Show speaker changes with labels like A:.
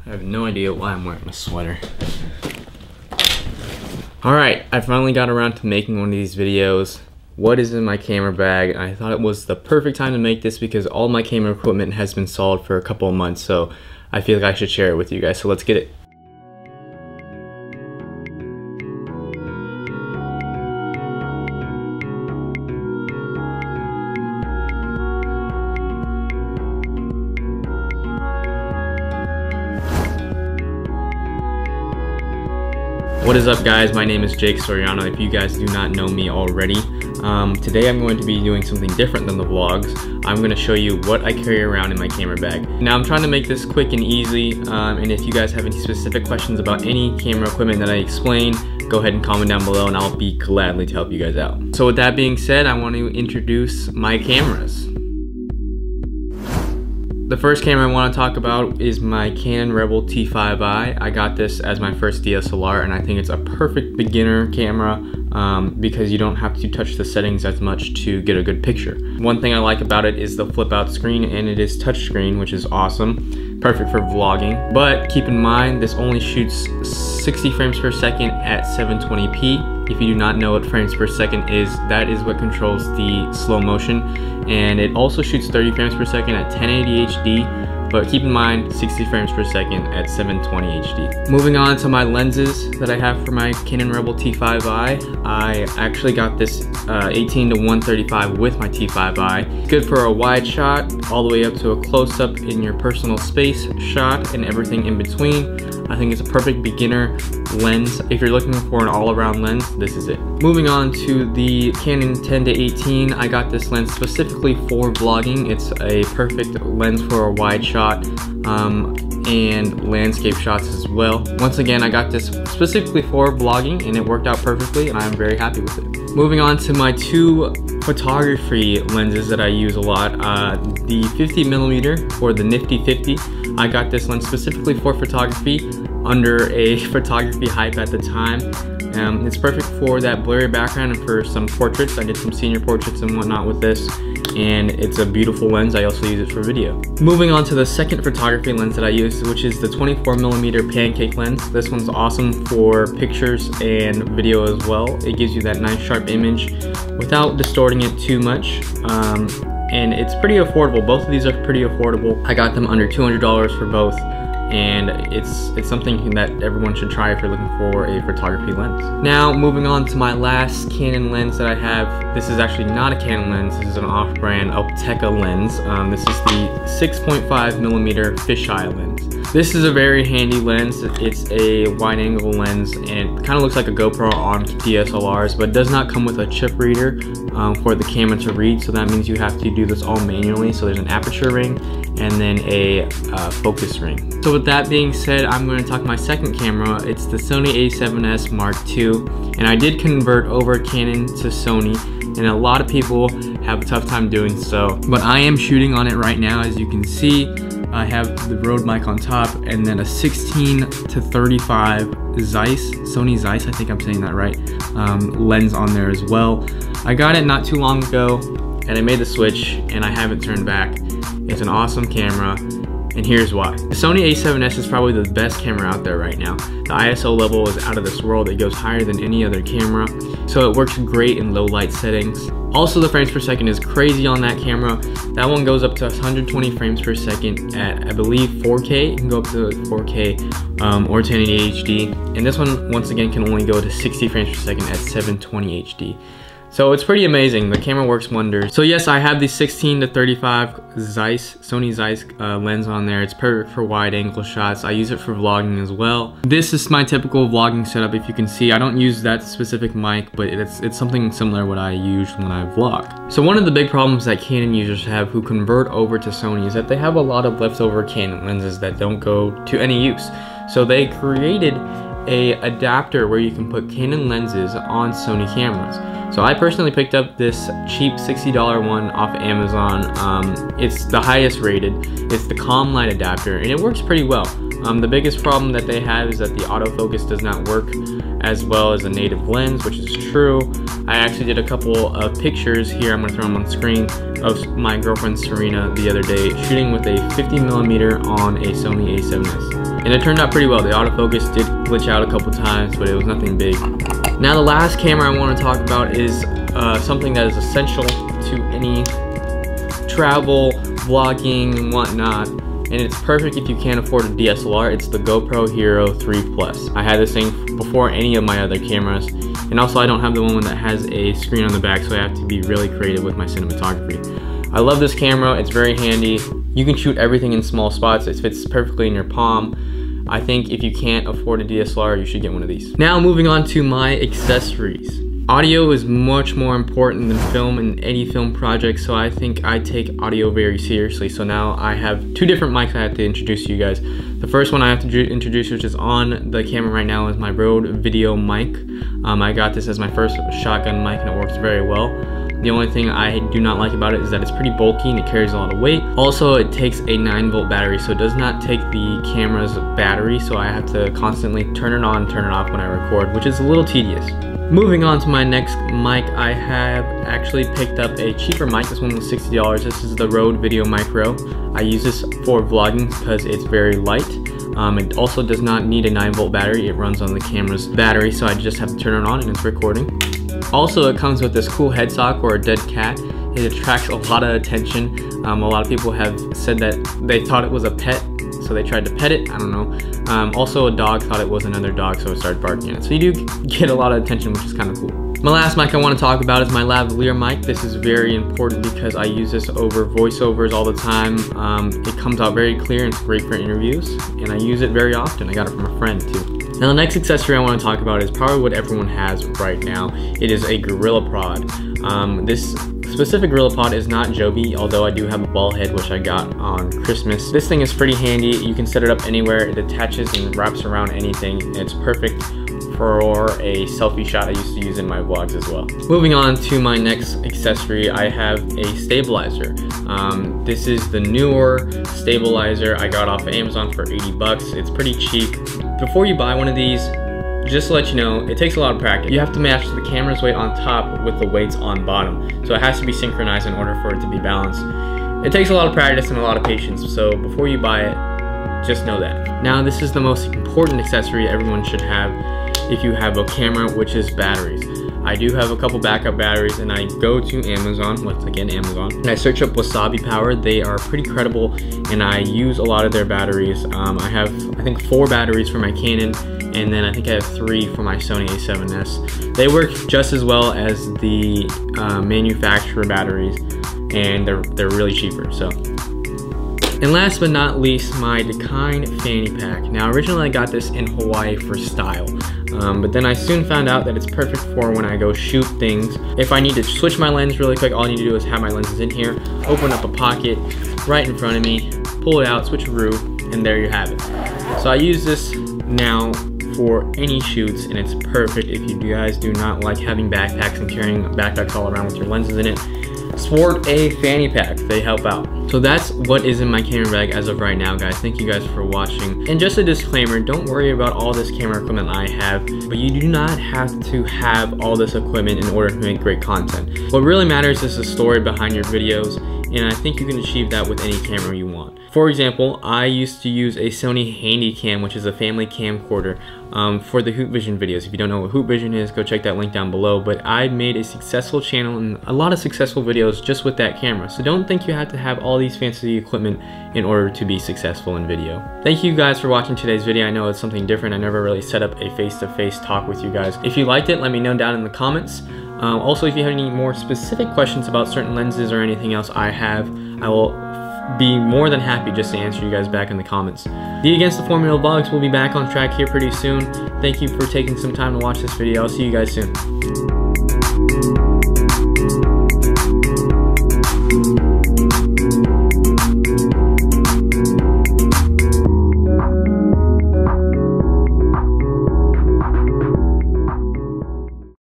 A: I have no idea why I'm wearing a sweater. Alright, I finally got around to making one of these videos. What is in my camera bag? I thought it was the perfect time to make this because all my camera equipment has been solid for a couple of months, so I feel like I should share it with you guys, so let's get it. What is up, guys? My name is Jake Soriano, if you guys do not know me already. Today I'm going to be doing something different than the vlogs. I'm going to show you what I carry around in my camera bag. Now I'm trying to make this quick and easy, and if you guys have any specific questions about any camera equipment that I explain, go ahead and comment down below and I'll be gladly to help you guys out. So with that being said, I want to introduce my cameras. The first camera I want to talk about is my Canon Rebel T5i. I got this as my first DSLR and I think it's a perfect beginner camera because you don't have to touch the settings as much to get a good picture. One thing I like about it is the flip out screen, and it is touchscreen, which is awesome. Perfect for vlogging. But keep in mind, this only shoots 60 frames per second at 720p. If you do not know what frames per second is, that is what controls the slow motion. And it also shoots 30 frames per second at 1080 HD, but keep in mind 60 frames per second at 720 HD. Moving on to my lenses that I have for my Canon Rebel T5i. I actually got this 18 to 135 with my T5i. It's good for a wide shot, all the way up to a close-up in your personal space shot and everything in between. I think it's a perfect beginner lens. If you're looking for an all-around lens, this is it. Moving on to the Canon 10 to 18, I got this lens specifically for vlogging. It's a perfect lens for a wide shot and landscape shots as well. Once again, I got this specifically for vlogging and it worked out perfectly and I'm very happy with it. Moving on to my two photography lenses that I use a lot. The 50mm or the Nifty 50. I got this lens specifically for photography under a photography hype at the time. It's perfect for that blurry background and for some portraits. I did some senior portraits and whatnot with this, and it's a beautiful lens. I also use it for video. Moving on to the second photography lens that I use, which is the 24mm pancake lens. This one's awesome for pictures and video as well. It gives you that nice sharp image without distorting it too much. And it's pretty affordable. Both of these are pretty affordable. I got them under $200 for both, and it's something that everyone should try if you're looking for a photography lens. Now moving on to my last Canon lens that I have. This is actually not a Canon lens. This is an off-brand Optica lens. This is the 6.5mm fisheye lens. This is a very handy lens. It's a wide-angle lens and it kind of looks like a GoPro on DSLRs, but it does not come with a chip reader for the camera to read, so that means you have to do this all manually. So there's an aperture ring and then a focus ring. So with that being said, I'm going to talk my second camera. It's the Sony a7S Mark II, and I did convert over Canon to Sony, and a lot of people have a tough time doing so, but I am shooting on it right now. As you can see, I have the Rode mic on top and then a 16 to 35 Zeiss, Sony Zeiss, I think I'm saying that right, lens on there as well. I got it not too long ago and I made the switch and I haven't turned back. It's an awesome camera, and here's why. The Sony a7S is probably the best camera out there right now. The ISO level is out of this world. It goes higher than any other camera, so it works great in low light settings. Also, the frames per second is crazy on that camera. That one goes up to 120 frames per second at, I believe, 4K. It can go up to 4K or 1080 HD. And this one, once again, can only go to 60 frames per second at 720 HD. So it's pretty amazing. The camera works wonders. So yes, I have the 16 to 35 Zeiss, Sony Zeiss lens on there. It's perfect for wide angle shots. I use it for vlogging as well. This is my typical vlogging setup. If you can see, I don't use that specific mic, but it's something similar to what I use when I vlog. So one of the big problems that Canon users have who convert over to Sony is that they have a lot of leftover Canon lenses that don't go to any use. So they created a adapter where you can put Canon lenses on Sony cameras. So I personally picked up this cheap $60 one off Amazon. It's the highest rated. It's the Calm Light adapter, and it works pretty well. The biggest problem that they have is that the autofocus does not work as well as a native lens, which is true. I actually did a couple of pictures here, I'm gonna throw them on the screen, of my girlfriend Soriano the other day shooting with a 50mm on a Sony A7S. And it turned out pretty well. The autofocus did glitch out a couple times, but it was nothing big. Now the last camera I want to talk about is something that is essential to any travel, vlogging, and whatnot. And it's perfect if you can't afford a DSLR. It's the GoPro Hero 3 Plus. I had this thing before any of my other cameras. And also I don't have the one that has a screen on the back, so I have to be really creative with my cinematography. I love this camera, it's very handy. You can shoot everything in small spots. It fits perfectly in your palm. I think if you can't afford a DSLR, you should get one of these. Now moving on to my accessories. Audio is much more important than film in any film project, so I think I take audio very seriously. So now I have two different mics I have to introduce to you guys. The first one I have to introduce, which is on the camera right now, is my Rode video mic. I got this as my first shotgun mic and it works very well. The only thing I do not like about it is that it's pretty bulky and it carries a lot of weight. Also, it takes a 9-volt battery, so it does not take the camera's battery, so I have to constantly turn it on, turn it off when I record, which is a little tedious. Moving on to my next mic, I have actually picked up a cheaper mic. This one was $60. This is the Rode Video Micro. I use this for vlogging because it's very light. It also does not need a 9-volt battery. It runs on the camera's battery, so I just have to turn it on and it's recording. Also, it comes with this cool headstock or a dead cat. It attracts a lot of attention. A lot of people have said that they thought it was a pet, so they tried to pet it. I don't know. Also, a dog thought it was another dog, so it started barking at it. So you do get a lot of attention, which is kind of cool. My last mic I want to talk about is my lavalier mic. This is very important because I use this over voiceovers all the time. It comes out very clear and it's great for interviews, and I use it very often. I got it from a friend too. Now the next accessory I want to talk about is probably what everyone has right now. It is a GorillaPod. This specific GorillaPod is not Joby, although I do have a ball head which I got on Christmas. This thing is pretty handy. You can set it up anywhere. It attaches and wraps around anything. And it's perfect for a selfie shot. I used to use in my vlogs as well. Moving on to my next accessory, I have a stabilizer. This is the newer stabilizer I got off of Amazon for 80 bucks. It's pretty cheap. Before you buy one of these, just to let you know, it takes a lot of practice. You have to match the camera's weight on top with the weights on bottom. So it has to be synchronized in order for it to be balanced. It takes a lot of practice and a lot of patience, so before you buy it, just know that. Now this is the most important accessory everyone should have if you have a camera, which is batteries. I do have a couple backup batteries, and I go to Amazon, once again Amazon, and I search up Wasabi Power. They are pretty credible, and I use a lot of their batteries. I have, I think, 4 batteries for my Canon, and then I think I have 3 for my Sony A7S. They work just as well as the manufacturer batteries, and they're really cheaper. So. And last but not least, my Dakine fanny pack. Now originally I got this in Hawaii for style, but then I soon found out that it's perfect for when I go shoot things. If I need to switch my lens really quick, all I need to do is have my lenses in here, open up a pocket right in front of me, pull it out, switcheroo, and there you have it. So I use this now for any shoots, and it's perfect if you guys do not like having backpacks and carrying backpacks all around with your lenses in it. Sport a fanny pack, they help out. So that's what is in my camera bag as of right now, guys. Thank you guys for watching. And just a disclaimer, don't worry about all this camera equipment I have, but you do not have to have all this equipment in order to make great content. What really matters is the story behind your videos, and I think you can achieve that with any camera you want. For example, I used to use a Sony Handycam, which is a family camcorder, for the Hoop Vision videos. If you don't know what Hoop Vision is, go check that link down below. But I made a successful channel and a lot of successful videos just with that camera. So don't think you have to have all these fancy equipment in order to be successful in video. Thank you guys for watching today's video. I know it's something different. I never really set up a face-to-face talk with you guys. If you liked it, let me know down in the comments. Also, if you have any more specific questions about certain lenses or anything else I have, I will be more than happy just to answer you guys back in the comments. The Against the Formula vlogs will be back on track here pretty soon. Thank you for taking some time to watch this video. I'll see you guys soon.